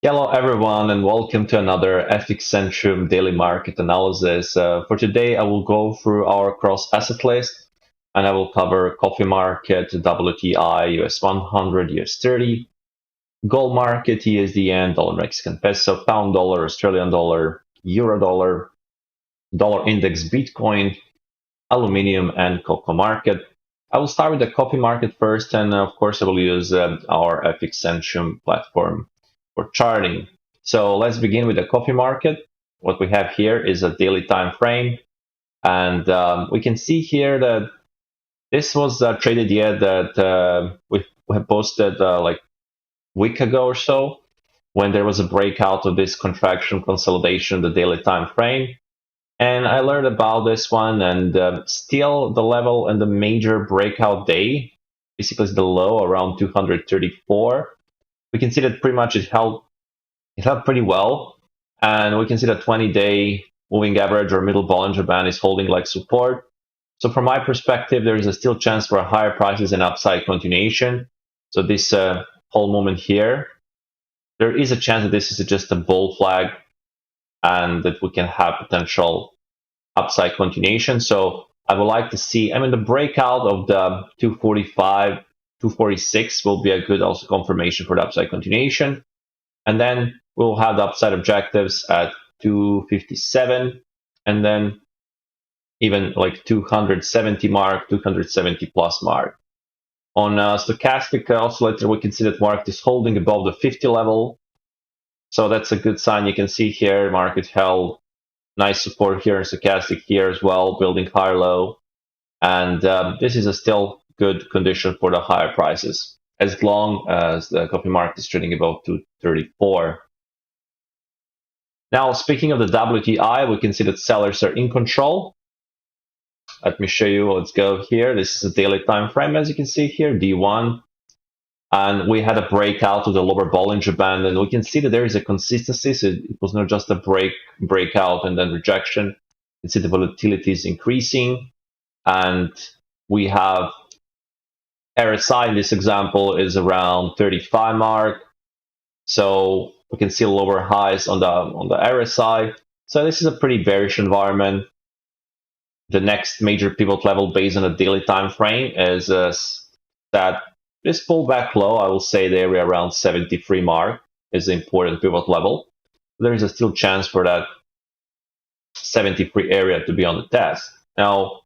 Hello everyone and welcome to another FX Centrum daily market analysis. For today I will go through our cross asset list and I will cover coffee market, WTI, US 100, US 30, gold market, USD, dollar Mexican peso, pound dollar, Australian dollar, euro dollar, dollar index, Bitcoin, aluminium and cocoa market. I will start with the coffee market first and of course I will use our FX Centrum platform for charting. So let's begin with the coffee market. What we have here is a daily time frame, and we can see here that this was traded yet that we have posted like a week ago or so when there was a breakout of this contraction consolidation, the daily time frame. And I learned about this one, and still the level and the major breakout day, basically the low around 234. We can see that pretty much it held pretty well, and we can see the 20-day moving average or middle Bollinger Band is holding like support. So from my perspective, there is a still chance for higher prices and upside continuation. So this whole movement here, there is a chance that this is just a bull flag and that we can have potential upside continuation. So I would like to see, the breakout of the 245, 246 will be a good also confirmation for the upside continuation. And then we'll have the upside objectives at 257 and then even like 270 mark, 270 plus mark. On stochastic oscillator, we can see that market is holding above the 50 level. So that's a good sign. You can see here, market held nice support here in stochastic here as well, building higher low. And this is a still good condition for the higher prices, as long as the coffee market is trading above 234. Now, speaking of the WTI, we can see that sellers are in control. Let me show you. Let's go here. This is a daily time frame, as you can see here, D1. And we had a breakout of the lower Bollinger Band, and we can see that there is a consistency. So it was not just a breakout and then rejection. You can see the volatility is increasing, and we have RSI in this example is around 35 mark. So we can see lower highs on the RSI. So this is a pretty bearish environment. The next major pivot level based on the daily time frame is that this pullback low, I will say the area around 73 mark is the important pivot level. There is a still chance for that 73 area to be on the test. Now,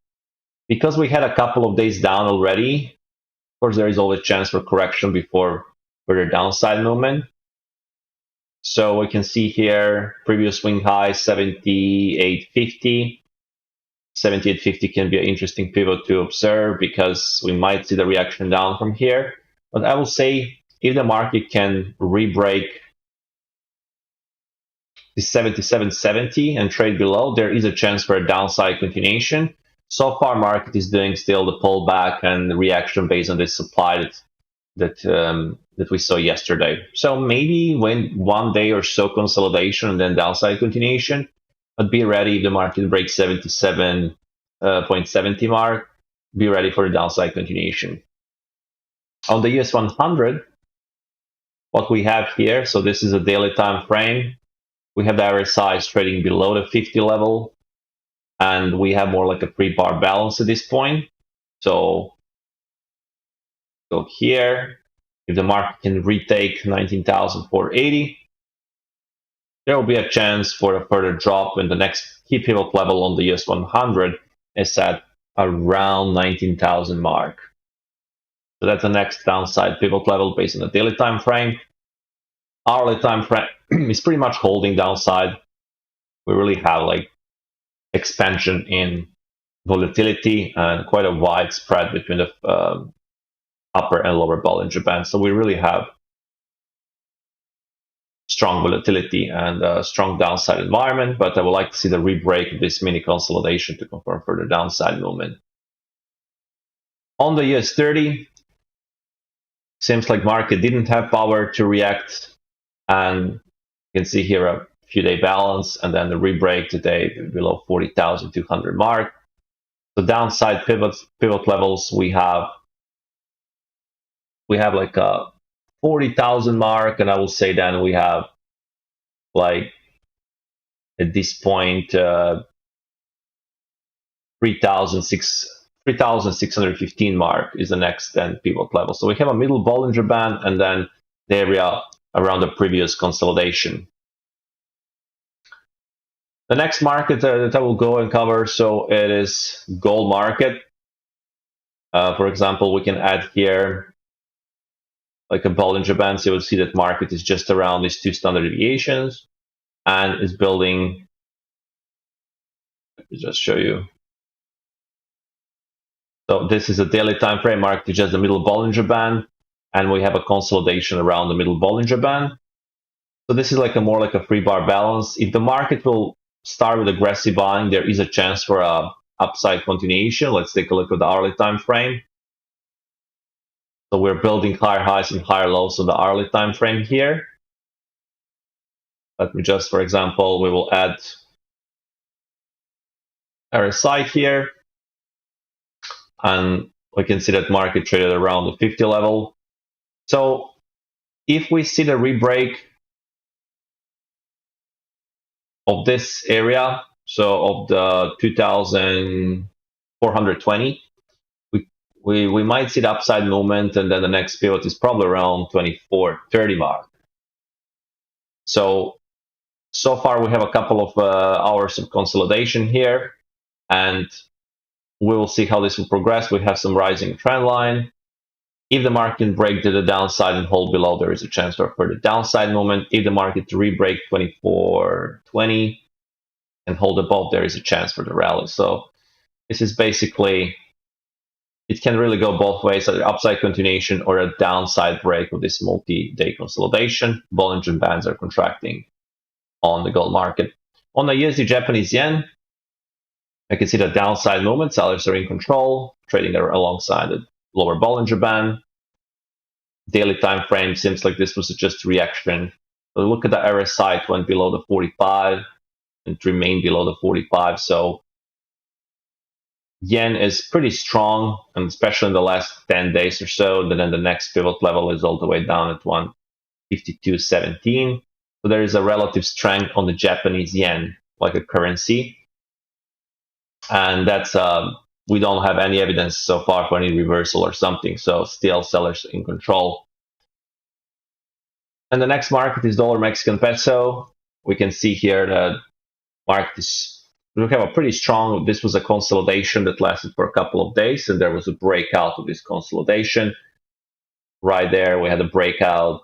because we had a couple of days down already, of course, there is always chance for correction before further downside movement. So we can see here previous swing high 78.50. 78.50 can be an interesting pivot to observe because we might see the reaction down from here. But I will say if the market can re-break the 77.70 and trade below, there is a chance for a downside continuation. So far, market is doing still the pullback and the reaction based on this supply that we saw yesterday. So maybe when one day or so consolidation and then downside continuation, but be ready if the market breaks 77.70 mark, be ready for the downside continuation. On the US 100, what we have here, so this is a daily time frame. We have the RSI trading below the 50 level, and we have more like a pre-bar balance at this point. So here, if the market can retake 19,480, there will be a chance for a further drop, and the next key pivot level on the US 100 is at around 19,000 mark. So that's the next downside pivot level based on the daily time frame. Hourly time frame is pretty much holding downside. We really have like expansion in volatility and quite a wide spread between the upper and lower Bollinger Band. So we really have strong volatility and a strong downside environment, but I would like to see the re-break of this mini consolidation to confirm further downside movement. On the US 30, seems like market didn't have power to react, and you can see here a few-day balance and then the re-break today below 40,200 mark. So downside pivot levels we have like a 40,000 mark, and I will say then we have like at this point 3,615 mark is the next then pivot level. So we have a middle Bollinger Band and then the area around the previous consolidation. The next market that I will go and cover, so it is gold market. For example, we can add here like a Bollinger Band, so you'll see that market is just around these 2 standard deviations and is building. Let me just show you. So this is a daily time frame, market is just the middle Bollinger Band, and we have a consolidation around the middle Bollinger Band. So this is like a more like a free bar balance. If the market will start with aggressive buying, there is a chance for a upside continuation. Let's take a look at the hourly time frame. So we're building higher highs and higher lows on the hourly time frame here. Let me just, for example, we will add RSI here, and we can see that market traded around the 50 level. So if we see the rebreak of this area, so of the 2,420, we might see the upside movement, and then the next pivot is probably around 2430 mark. So far we have a couple of hours of consolidation here, and we will see how this will progress. We have some rising trend line. If the market can break to the downside and hold below, there is a chance for further downside movement. If the market to re-break 2420 and hold above, there is a chance for the rally. So this is basically, it can really go both ways, either upside continuation or a downside break of this multi-day consolidation. Bollinger Bands are contracting on the gold market. On the USD Japanese yen, I can see the downside movement. Sellers are in control, trading there alongside the lower Bollinger Band. Daily time frame seems like this was just reaction. But look at the RSI, it went below the 45 and it remained below the 45. So yen is pretty strong, and especially in the last 10 days or so. And then the next pivot level is all the way down at 152.17. So there is a relative strength on the Japanese yen, like a currency. And that's we don't have any evidence so far for any reversal or something. So still sellers in control. And the next market is dollar Mexican peso. We can see here that market is, we have a pretty strong, this was a consolidation that lasted for a couple of days, and there was a breakout of this consolidation. Right there, we had a breakout.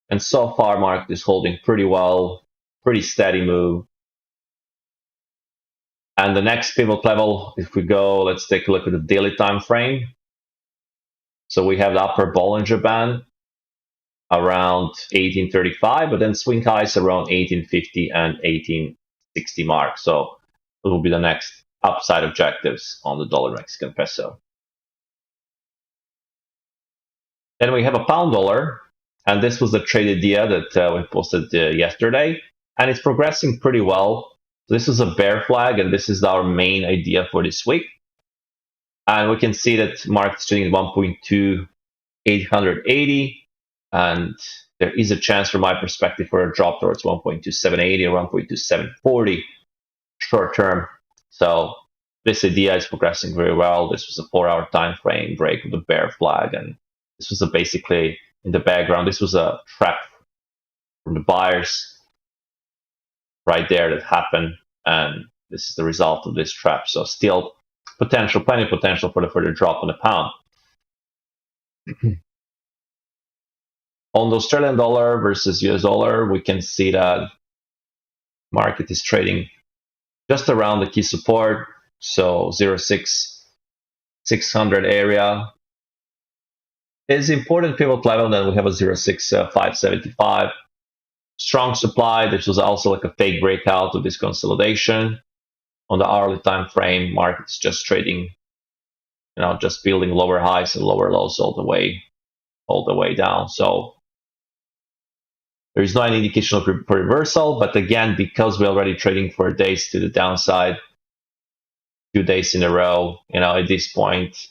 And so far, market is holding pretty well, pretty steady move. And the next pivot level, if we go, let's take a look at the daily time frame. So we have the upper Bollinger Band around 1835, but then swing highs around 1850 and 1860 mark. So it will be the next upside objectives on the dollar Mexican peso. Then we have a pound dollar, and this was the trade idea that we posted yesterday, and it's progressing pretty well. This is a bear flag, and this is our main idea for this week. And we can see that market's trading at 1.2880, and there is a chance from my perspective for a drop towards 1.2780 or 1.2740 short term. So this idea is progressing very well. This was a 4-hour time frame break with a bear flag, and this was basically in the background. This was a trap from the buyers right there that happened, and this is the result of this trap. So still potential, plenty of potential for the further drop on the pound. On the Australian dollar versus US dollar, we can see that market is trading just around the key support, so 0.6600 area is important pivot level. Then we have a 0.6575. Strong supply. This was also like a fake breakout of this consolidation. On the hourly time frame, market is just trading, just building lower highs and lower lows all the way down. So there is no any indication of reversal, but again, because we're already trading for days to the downside, 2 days in a row, at this point,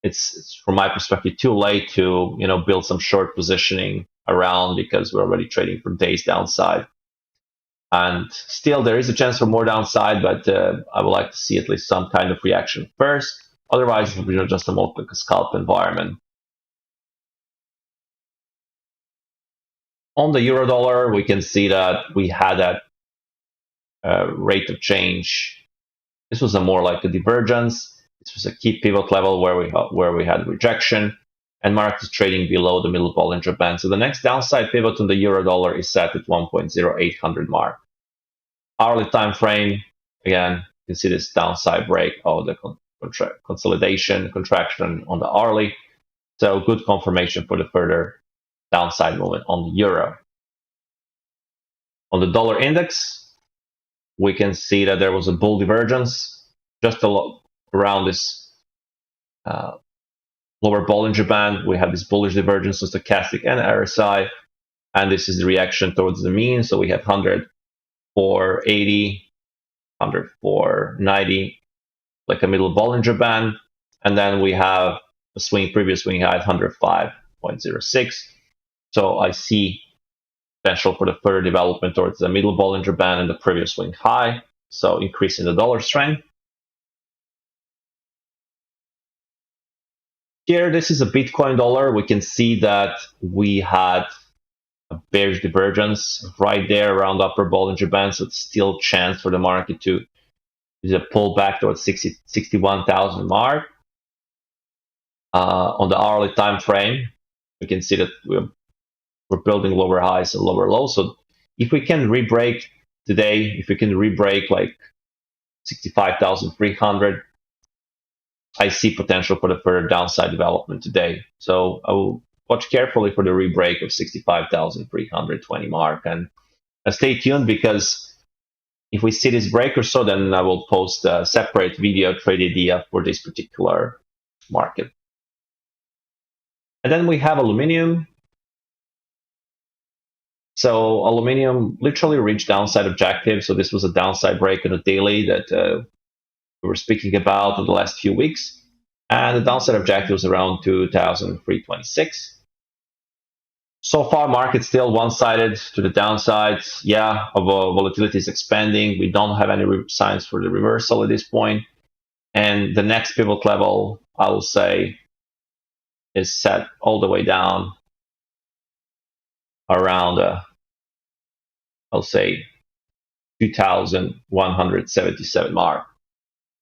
it's from my perspective too late to build some short positioning around, because we're already trading for days downside. And still, there is a chance for more downside, but I would like to see at least some kind of reaction first. Otherwise, it will be just a more like a scalp environment. On the euro dollar, we can see that we had that rate of change. This was a more like a divergence. This was a key pivot level where we had rejection, and market is trading below the middle Bollinger Band. So the next downside pivot on the euro dollar is set at 1.0800 mark. Hourly time frame, again, you can see this downside break of the consolidation, contraction on the hourly. So good confirmation for the further downside movement on the euro. On the dollar index, we can see that there was a bull divergence just around this lower Bollinger Band. We have this bullish divergence of stochastic and RSI, and this is the reaction towards the mean. So we have 100 for 80, 100 for 90, like a middle Bollinger Band, and then we have a previous swing high at 105.06. So I see potential for the further development towards the middle Bollinger Band and the previous swing high, so increasing the dollar strength. Here, this is a Bitcoin dollar. We can see that we had a bearish divergence right there around the upper Bollinger Band, so it's still chance for the market to pull back towards 61,000 mark. On the hourly time frame, we can see that we're building lower highs and lower lows. So if we can re-break today, if we can re-break like 65,300, I see potential for the further downside development today. So I will watch carefully for the re-break of 65,320 mark, and stay tuned, because if we see this break or so, then I will post a separate video trade idea for this particular market. And then we have aluminium. So aluminium literally reached downside objective. So this was a downside break on the daily that we were speaking about in the last few weeks. And the downside objective was around 2,326. So far, market still one-sided to the downside. Yeah, volatility is expanding. We don't have any signs for the reversal at this point. And the next pivot level, I will say, is set all the way down around, I'll say, 2,177 mark.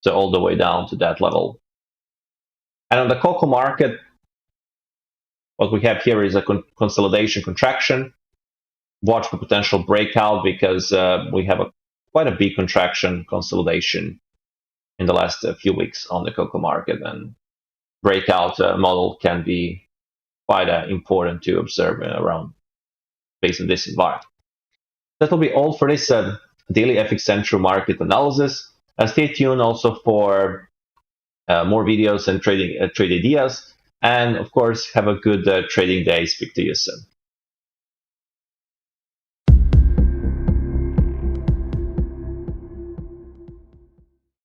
So all the way down to that level. And on the cocoa market, what we have here is a consolidation contraction. Watch for potential breakout, because we have quite a big contraction consolidation in the last few weeks on the cocoa market, and breakout model can be quite important to observe around based on this environment. That will be all for this daily FX Central market analysis. Stay tuned also for more videos and trade ideas. And of course, have a good trading day. Speak to you soon.